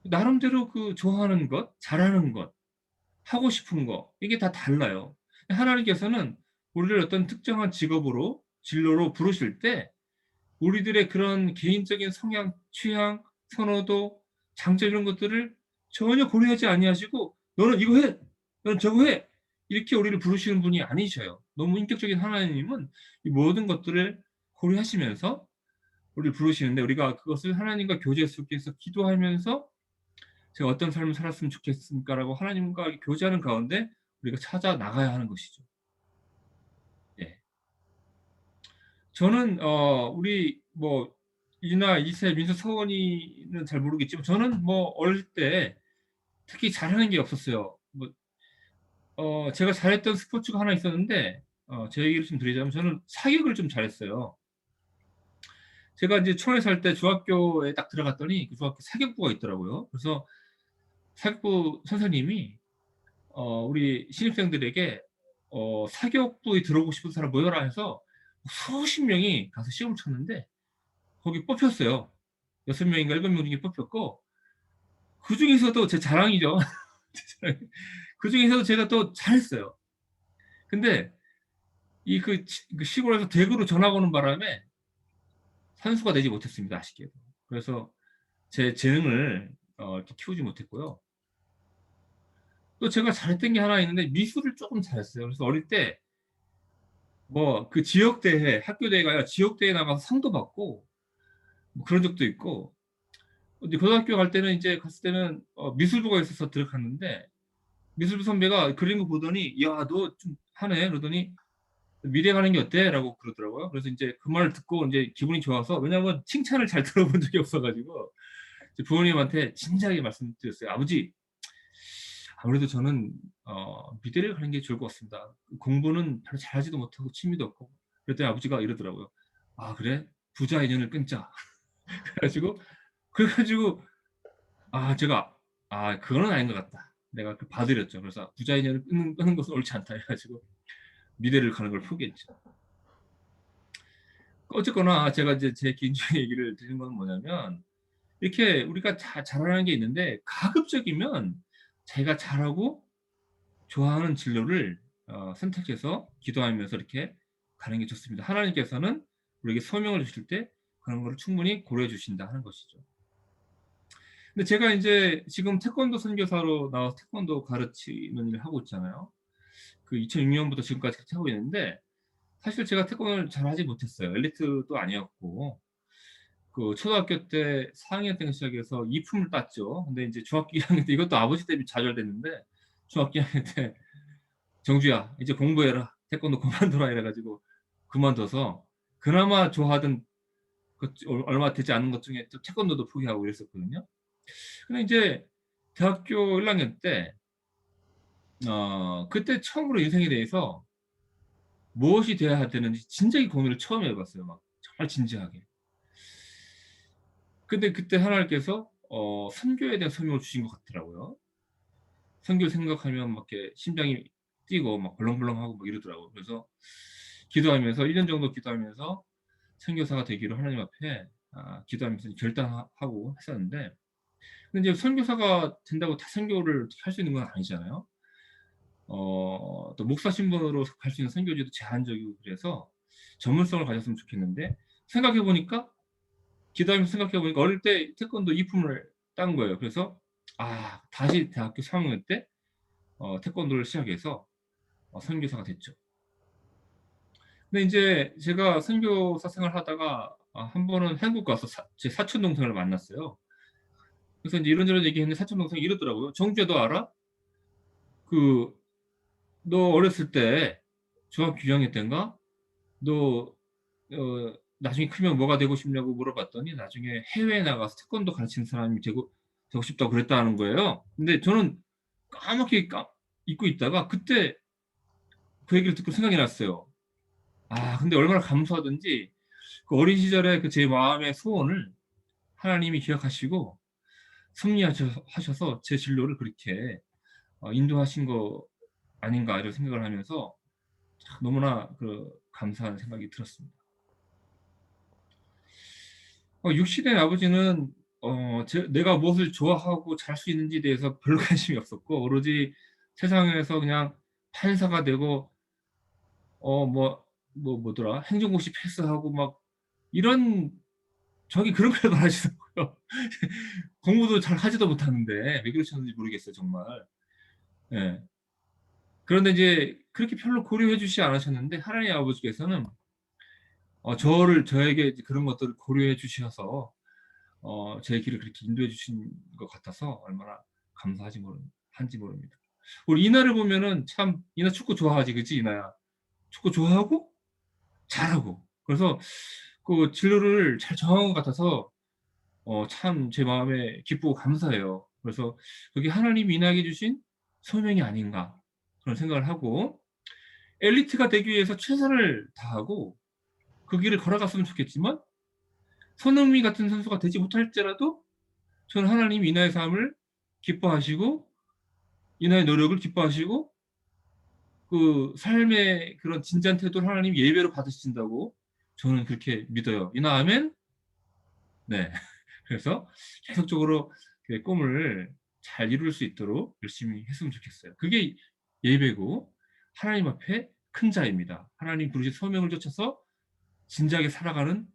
나름대로 그 좋아하는 것, 잘하는 것, 하고 싶은 거 이게 다 달라요. 하나님께서는 우리를 어떤 특정한 직업으로 진로로 부르실 때 우리들의 그런 개인적인 성향, 취향, 선호도, 장점 이런 것들을 전혀 고려하지 아니하시고 너는 이거 해, 너는 저거 해 이렇게 우리를 부르시는 분이 아니셔요. 너무 인격적인 하나님은 이 모든 것들을 고려하시면서 우리를 부르시는데 우리가 그것을 하나님과 교제 속에서 기도하면서 제가 어떤 삶을 살았으면 좋겠습니까라고 하나님과 교제하는 가운데 우리가 찾아 나가야 하는 것이죠. 예. 저는 우리 뭐 이나 이세, 민서, 서원이는 잘 모르겠지만 저는 뭐 어릴 때 특히 잘하는 게 없었어요. 제가 잘했던 스포츠가 하나 있었는데 제 얘기를 좀 드리자면 저는 사격을 좀 잘했어요. 제가 이제 초원에 살 때 중학교에 딱 들어갔더니 그 중학교 사격부가 있더라고요. 그래서 사격부 선생님이 우리 신입생들에게 사격부에 들어오고 싶은 사람 모여라 해서 수십 명이 가서 시험을 쳤는데 거기 뽑혔어요. 6명인가 7명 중에 뽑혔고 그 중에서도 제 자랑이죠. 그 중에서도 제가 또 잘했어요. 근데 그 시골에서 대구로 전학 오는 바람에 선수가 되지 못했습니다. 아쉽게도. 그래서 제 재능을 이렇게 키우지 못했고요. 또 제가 잘했던 게 하나 있는데 미술을 조금 잘했어요. 그래서 어릴 때 뭐 그 지역대회, 학교대회가 아니라 지역대회 나가서 상도 받고 뭐 그런 적도 있고 이제 고등학교 갈 때는 이제 갔을 때는 미술부가 있어서 들어갔는데 미술부 선배가 그린 거 보더니 야, 너 좀 하네 그러더니 미대 가는 게 어때? 라고 그러더라고요. 그래서 이제 그 말을 듣고 이제 기분이 좋아서 왜냐면 칭찬을 잘 들어본 적이 없어가지고 부모님한테 진지하게 말씀드렸어요. 아버지, 아무래도 저는 미대를 가는 게 좋을 것 같습니다. 공부는 별로 잘하지도 못하고 취미도 없고. 그랬더니 아버지가 이러더라고요. 아, 그래? 부자 인연을 끊자. 그래가지고 제가 그거는 아닌 것 같다. 내가 봐드렸죠. 그래서 부자 인연을 끊는 것은 옳지 않다 해가지고 미대를 가는 걸 포기했죠. 어쨌거나 제가 이제 제 개인적인 얘기를 드리는 건 뭐냐면 이렇게 우리가 잘하는 게 있는데 가급적이면 자기가 잘하고 좋아하는 진로를 선택해서 기도하면서 이렇게 가는 게 좋습니다. 하나님께서는 우리에게 소명을 주실 때 그런 걸 충분히 고려해 주신다 하는 것이죠. 근데 제가 이제 지금 태권도 선교사로 나와서 태권도 가르치는 일을 하고 있잖아요. 그 2006년부터 지금까지 같이 하고 있는데 사실 제가 태권도를 잘 하지 못했어요. 엘리트도 아니었고 그 초등학교 때 4학년 때 시작해서 2품을 땄죠. 근데 이제 중학교 2학년 때 이것도 아버지 때문에 좌절됐는데 중학교 2학년 때 정주야 이제 공부해라 태권도 그만둬라 이래가지고 그만둬서 그나마 좋아하던 얼마 되지 않은 것 중에 또 태권도도 포기하고 이랬었거든요. 근데 이제 대학교 1학년 때 그때 처음으로 인생에 대해서 무엇이 돼야 되는지 진작에 고민을 처음 해봤어요. 막 정말 진지하게. 근데 그때 하나님께서 선교에 대한 설명을 주신 것 같더라고요. 선교를 생각하면 막 이렇게 심장이 뛰고 막 벌렁벌렁하고 막 이러더라고요. 그래서 기도하면서 1년 정도 기도하면서 선교사가 되기로 하나님 앞에 기도하면서 결단하고 했었는데 근데 이제 선교사가 된다고 다 선교를 할 수 있는 건 아니잖아요. 또 목사 신분으로 갈 수 있는 선교지도 제한적이고 그래서 전문성을 가졌으면 좋겠는데 생각해 보니까 기도하면서 생각해 보니까 어릴 때 태권도 2품을 딴 거예요. 그래서 다시 대학교 3학년 때 태권도를 시작해서 선교사가 됐죠. 근데 이제 제가 선교사 생활 하다가 한 번은 한국 가서 제 사촌 동생을 만났어요. 그래서 이제 이런저런 얘기했는데 사촌 동생이 이러더라고요. 정주야 너 알아? 너 어렸을 때 중학교 6학년 때인가? 너 나중에 크면 뭐가 되고 싶냐고 물어봤더니 나중에 해외에 나가서 태권도 가르치는 사람이 되고 싶다고 그랬다는 거예요. 근데 저는 까맣게 잊고 있다가 그때 그 얘기를 듣고 생각이 났어요. 근데 얼마나 감사하든지 그 어린 시절에 그 제 마음의 소원을 하나님이 기억하시고 섭리하셔서 제 진로를 그렇게 인도하신 거 아닌가 이런 생각을 하면서 참 너무나 그 감사한 생각이 들었습니다. 육신의 아버지는 내가 무엇을 좋아하고 잘 수 있는지에 대해서 별로 관심이 없었고 오로지 세상에서 그냥 판사가 되고 뭐더라 행정고시 패스하고 막 이런 저기 그런 걸 바라시더라고요. 공부도 잘 하지도 못하는데 왜 그러셨는지 모르겠어요 정말. 예. 그런데 이제 그렇게 별로 고려해 주시지 않으셨는데 하나님 아버지께서는 저에게 이제 그런 것들을 고려해 주셔서 제 길을 그렇게 인도해 주신 것 같아서 얼마나 한지 모릅니다. 우리 이나를 보면은 참 이나 축구 좋아하지, 그치 이나야? 축구 좋아하고 잘하고 그래서 그 진로를 잘 정한 것 같아서 참 제 마음에 기쁘고 감사해요. 그래서 그게 하나님이 이나에게 주신 소명이 아닌가 그런 생각을 하고 엘리트가 되기 위해서 최선을 다하고 그 길을 걸어갔으면 좋겠지만 손흥민 같은 선수가 되지 못할지라도 저는 하나님이 이나의 삶을 기뻐하시고 이나의 노력을 기뻐하시고 그 삶의 그런 진지한 태도를 하나님 예배로 받으신다고 저는 그렇게 믿어요. 이나 아멘? 네. 그래서 계속적으로 그 꿈을 잘 이룰 수 있도록 열심히 했으면 좋겠어요. 그게 예배고 하나님 앞에 큰 자입니다. 하나님 부르신 소명을 쫓아서 진지하게 살아가는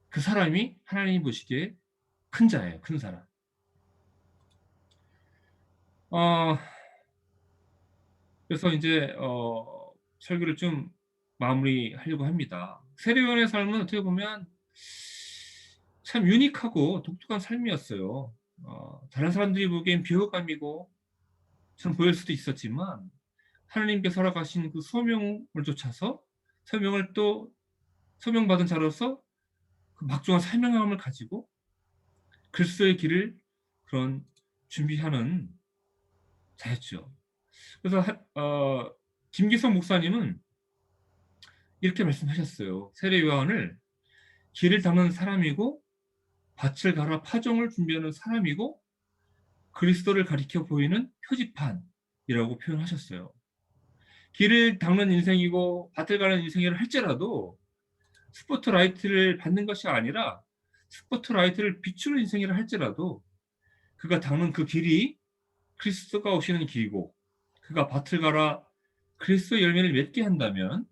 그 사람이 하나님 보시기에 큰 자예요. 큰 사람. 어, 그래서 이제 설교를 좀 마무리하려고 합니다. 세례요한의 삶은 어떻게 보면 참 유니크하고 독특한 삶이었어요. 다른 사람들이 보기엔 비호감이고 좀 보일 수도 있었지만 하나님께서 허락하신 그 소명을 쫓아서 소명받은 자로서 그 막중한 사명감을 가지고 그리스도의 길을 그런 준비하는 자였죠. 그래서 김기성 목사님은 이렇게 말씀하셨어요. 세례 요한을 길을 닦는 사람이고 밭을 갈아 파종을 준비하는 사람이고 그리스도를 가리켜 보이는 표지판이라고 표현하셨어요. 길을 닦는 인생이고 밭을 가는 인생이라 할지라도 스포트라이트를 받는 것이 아니라 스포트라이트를 비추는 인생이라 할지라도 그가 닦는 그 길이 그리스도가 오시는 길이고 그가 밭을 갈아 그리스도 열매를 맺게 한다면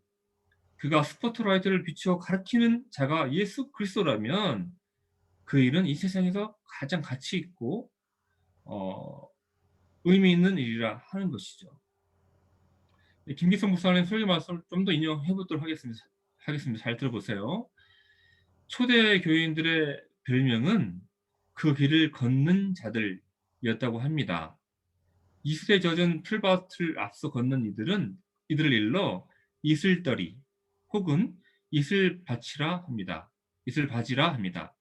그가 스포트라이트를 비추어 가르치는 자가 예수 그리스도라면 그 일은 이 세상에서 가장 가치 있고 의미 있는 일이라 하는 것이죠. 김기성 목사님 설교 말씀을 좀 더 인용해 보도록 하겠습니다. 잘 들어보세요. 초대 교인들의 별명은 그 길을 걷는 자들이었다고 합니다. 이슬에 젖은 풀밭을 앞서 걷는 이들을 일러 이슬더리 혹은 이슬밭이라 합니다.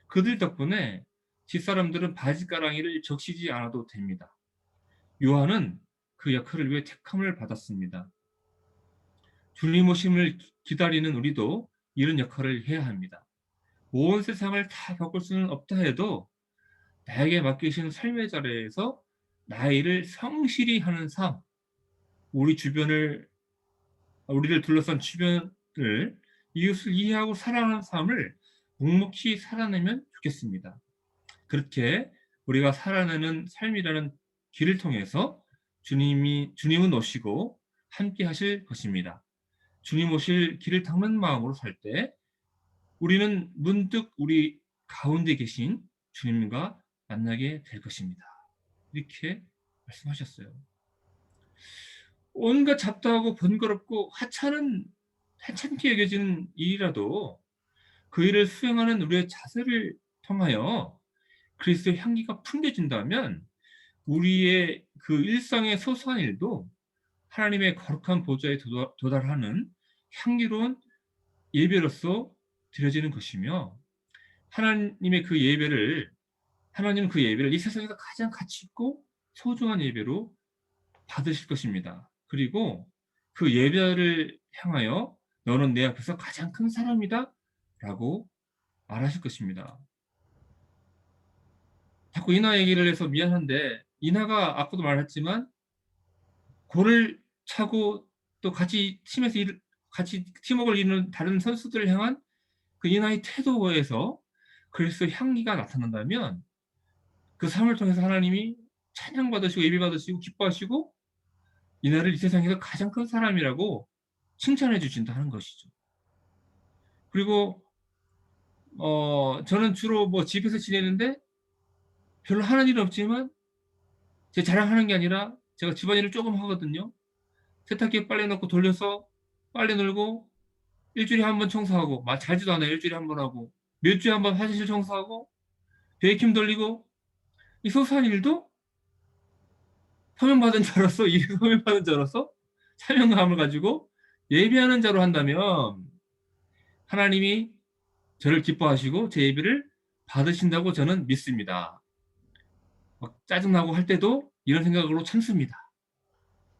그들 덕분에 집사람들은 바지가랑이를 적시지 않아도 됩니다. 요한은 그 역할을 위해 택함을 받았습니다. 주님 오심을 기다리는 우리도 이런 역할을 해야 합니다. 온 세상을 다 겪을 수는 없다 해도 나에게 맡기신 삶의 자리에서 나의 일을 성실히 하는 삶, 우리를 둘러싼 주변을 이웃을 이해하고 사랑하는 삶을 묵묵히 살아내면 좋겠습니다. 그렇게 우리가 살아내는 삶이라는 길을 통해서 주님은 오시고 함께 하실 것입니다. 주님 오실 길을 닦는 마음으로 살 때 우리는 문득 우리 가운데 계신 주님과 만나게 될 것입니다. 이렇게 말씀하셨어요. 온갖 잡다하고 번거롭고 하찮게 여겨지는 일이라도 그 일을 수행하는 우리의 자세를 통하여 그리스도의 향기가 풍겨진다면 우리의 그 일상의 소소한 일도 하나님의 거룩한 보좌에 도달하는 향기로운 예배로서 드려지는 것이며 하나님은 그 예배를 이 세상에서 가장 가치 있고 소중한 예배로 받으실 것입니다. 그리고 그 예배를 향하여 너는 내 앞에서 가장 큰 사람이다 라고 말하실 것입니다. 자꾸 이나 얘기를 해서 미안한데, 이나가 아까도 말했지만 골을 차고 또 같이 같이 팀워크를 이루는 다른 선수들을 향한 그 이나의 태도에서 그리스도의 향기가 나타난다면 그 삶을 통해서 하나님이 찬양받으시고 예배받으시고 기뻐하시고 이나를 이 세상에서 가장 큰 사람이라고 칭찬해 주신다 하는 것이죠. 그리고 저는 주로 뭐 집에서 지내는데 별로 하는 일은 없지만 제 자랑하는 게 아니라 제가 집안일을 조금 하거든요. 세탁기에 빨래 넣고 돌려서 빨래 널고 일주일에 한 번 청소하고, 잘지도 않아요. 일주일에 한 번 하고, 몇 주에 한 번 화장실 청소하고, 베이킹 돌리고, 이 소소한 일도 소명받은 자로서, 이 소명받은 자로서 사명감을 가지고 예배하는 자로 한다면 하나님이 저를 기뻐하시고 제 예배를 받으신다고 저는 믿습니다. 막 짜증나고 할 때도 이런 생각으로 참습니다.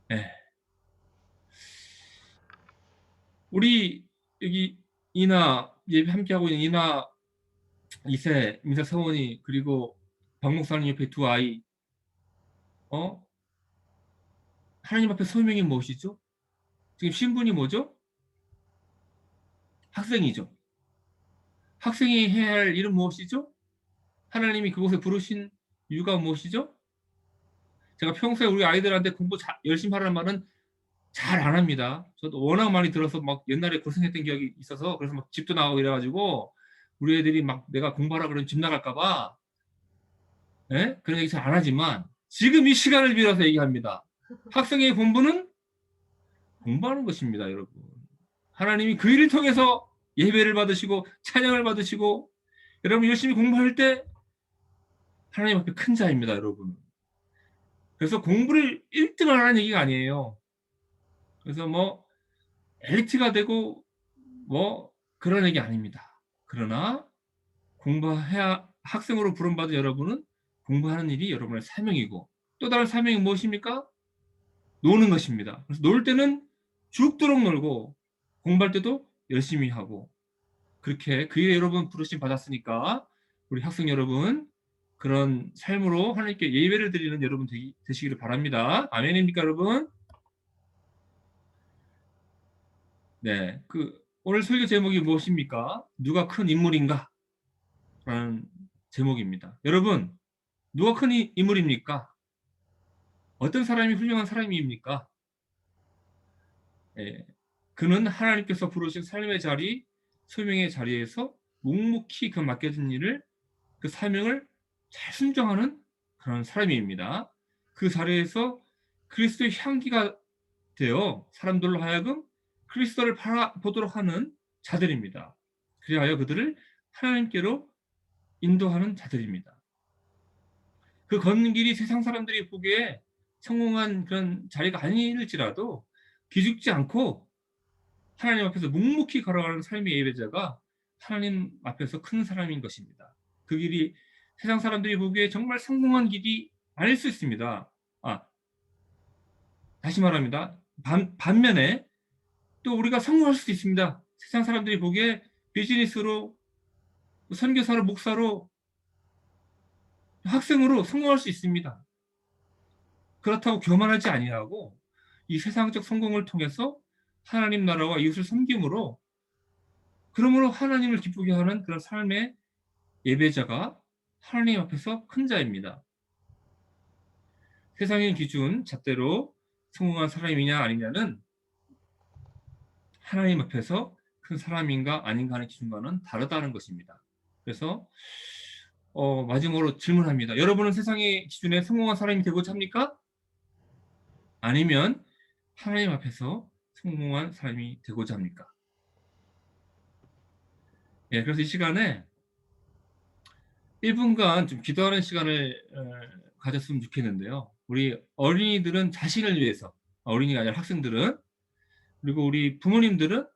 네. 우리 여기 이나 예배 함께하고 있는 이나 2세 임사 사원이 그리고 박 목사님 옆에 두 아이 하나님 앞에 소명이 무엇이죠? 지금 신분이 뭐죠? 학생이죠. 학생이 해야 할 일은 무엇이죠? 하나님이 그곳에 부르신 이유가 무엇이죠? 제가 평소에 우리 아이들한테 공부 열심히 하라는 말은 잘 안 합니다. 저도 워낙 많이 들어서 막 옛날에 고생했던 기억이 있어서 그래서 막 집도 나가고 이래가지고 우리 애들이 막 내가 공부하라 그러면 집 나갈까봐 그런 얘기 잘 안 하지만 지금 이 시간을 빌어서 얘기합니다. 학생의 본분은 공부하는 것입니다, 여러분. 하나님이 그 일을 통해서 예배를 받으시고 찬양을 받으시고 여러분 열심히 공부할 때 하나님 앞에 큰 자입니다, 여러분. 그래서 공부를 1등을 하라는 얘기가 아니에요. 그래서 뭐 엘리트가 되고 뭐 그런 얘기 아닙니다. 그러나 공부해야 학생으로 부름받은 여러분은 공부하는 일이 여러분의 사명이고 또 다른 사명이 무엇입니까? 노는 것입니다. 그래서 놀 때는 죽도록 놀고 공부할 때도 열심히 하고 그렇게 그 일에 여러분 부르심 받았으니까 우리 학생 여러분 그런 삶으로 하나님께 예배를 드리는 여러분 되시기를 바랍니다. 아멘입니까, 여러분? 네, 오늘 설교 제목이 무엇입니까? 누가 큰 인물인가? 라는 제목입니다. 여러분, 누가 큰 인물입니까? 어떤 사람이 훌륭한 사람입니까? 예, 그는 하나님께서 부르신 삶의 자리, 소명의 자리에서 묵묵히 그 맡겨진 일을, 그 사명을 잘 순종하는 그런 사람입니다. 그 자리에서 그리스도의 향기가 되어 사람들로 하여금 그리스도를 바라보도록 하는 자들입니다. 그리하여 그들을 하나님께로 인도하는 자들입니다. 그 걷는 길이 세상 사람들이 보기에 성공한 그런 자리가 아닐지라도 기죽지 않고 하나님 앞에서 묵묵히 걸어가는 삶의 예배자가 하나님 앞에서 큰 사람인 것입니다. 그 길이 세상 사람들이 보기에 정말 성공한 길이 아닐 수 있습니다. 다시 말합니다. 반면에 또 우리가 성공할 수도 있습니다. 세상 사람들이 보기에 비즈니스로, 선교사로, 목사로, 학생으로 성공할 수 있습니다. 그렇다고 교만하지 아니하고 이 세상적 성공을 통해서 하나님 나라와 이웃을 섬김으로 그러므로 하나님을 기쁘게 하는 그런 삶의 예배자가 하나님 앞에서 큰 자입니다. 세상의 기준 잣대로 성공한 사람이냐 아니냐는 하나님 앞에서 큰 사람인가 아닌가 하는 기준과는 다르다는 것입니다. 그래서 마지막으로 질문합니다. 여러분은 세상의 기준에 성공한 사람이 되고자 합니까? 아니면 하나님 앞에서 성공한 사람이 되고자 합니까? 예, 그래서 이 시간에 1분간 좀 기도하는 시간을 가졌으면 좋겠는데요. 우리 어린이들은 자신을 위해서, 어린이가 아니라 학생들은, 그리고 우리 부모님들은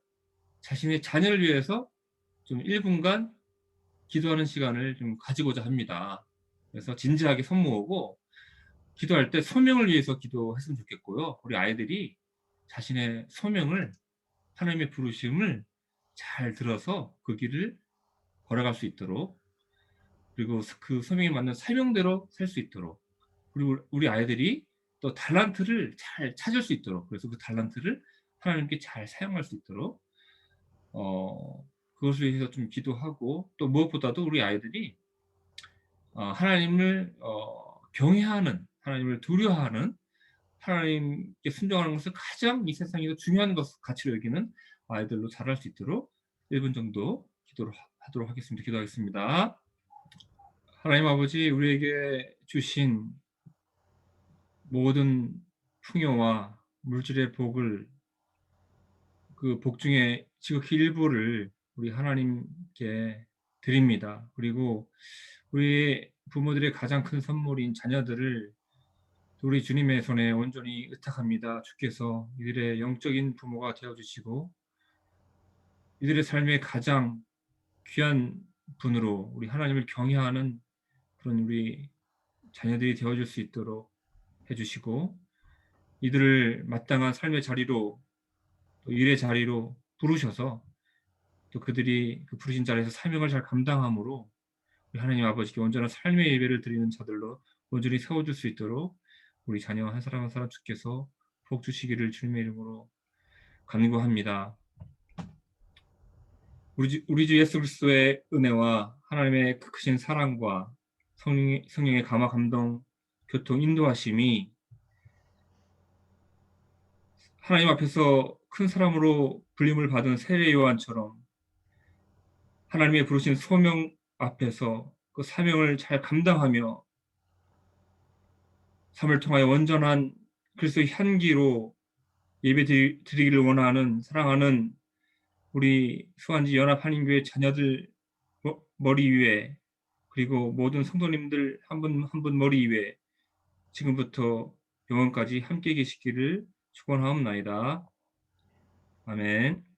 자신의 자녀를 위해서 좀 1분간 기도하는 시간을 좀 가지고자 합니다. 그래서 진지하게 손 모으고 기도할 때 소명을 위해서 기도했으면 좋겠고요. 우리 아이들이 자신의 소명을, 하나님의 부르심을 잘 들어서 그 길을 걸어갈 수 있도록, 그리고 그 소명에 맞는 사명대로 살 수 있도록, 그리고 우리 아이들이 또 달란트를 잘 찾을 수 있도록, 그래서 그 달란트를 하나님께 잘 사용할 수 있도록 그것을 위해서 좀 기도하고, 또 무엇보다도 우리 아이들이 하나님을 경외하는, 하나님을 두려워하는, 하나님께 순종하는 것을 가장 이 세상에서 중요한 가치로 여기는 아이들로 자랄 수 있도록 1분 정도 기도를 하도록 하겠습니다. 기도하겠습니다. 하나님 아버지, 우리에게 주신 모든 풍요와 물질의 복을, 그 복 중에 지극히 일부를 우리 하나님께 드립니다. 그리고 우리 부모들의 가장 큰 선물인 자녀들을 우리 주님의 손에 온전히 의탁합니다. 주께서 이들의 영적인 부모가 되어주시고 이들의 삶의 가장 귀한 분으로 우리 하나님을 경외하는 그런 우리 자녀들이 되어줄 수 있도록 해주시고, 이들을 마땅한 삶의 자리로, 또 일의 자리로 부르셔서 또 그들이 그 부르신 자리에서 사명을 잘 감당함으로 우리 하나님 아버지께 온전한 삶의 예배를 드리는 자들로 온전히 세워줄 수 있도록 우리 자녀 한 사람 한 사람 주께서 복 주시기를 주님의 이름으로 간구합니다. 우리 주 예수 그리스도의 은혜와 하나님의 크신 사랑과 성령의 감화 감동 교통 인도하심이 하나님 앞에서 큰 사람으로 불림을 받은 세례 요한처럼 하나님의 부르신 소명 앞에서 그 사명을 잘 감당하며 삶을 통하여 온전한 그리스도의 향기로 예배 드리기를 원하는, 사랑하는 우리 수완지 연합한인교회 자녀들 머리 위에, 그리고 모든 성도님들 한 분 한 분 머리 위에 지금부터 영원까지 함께 계시기를 축원하옵나이다. 아멘.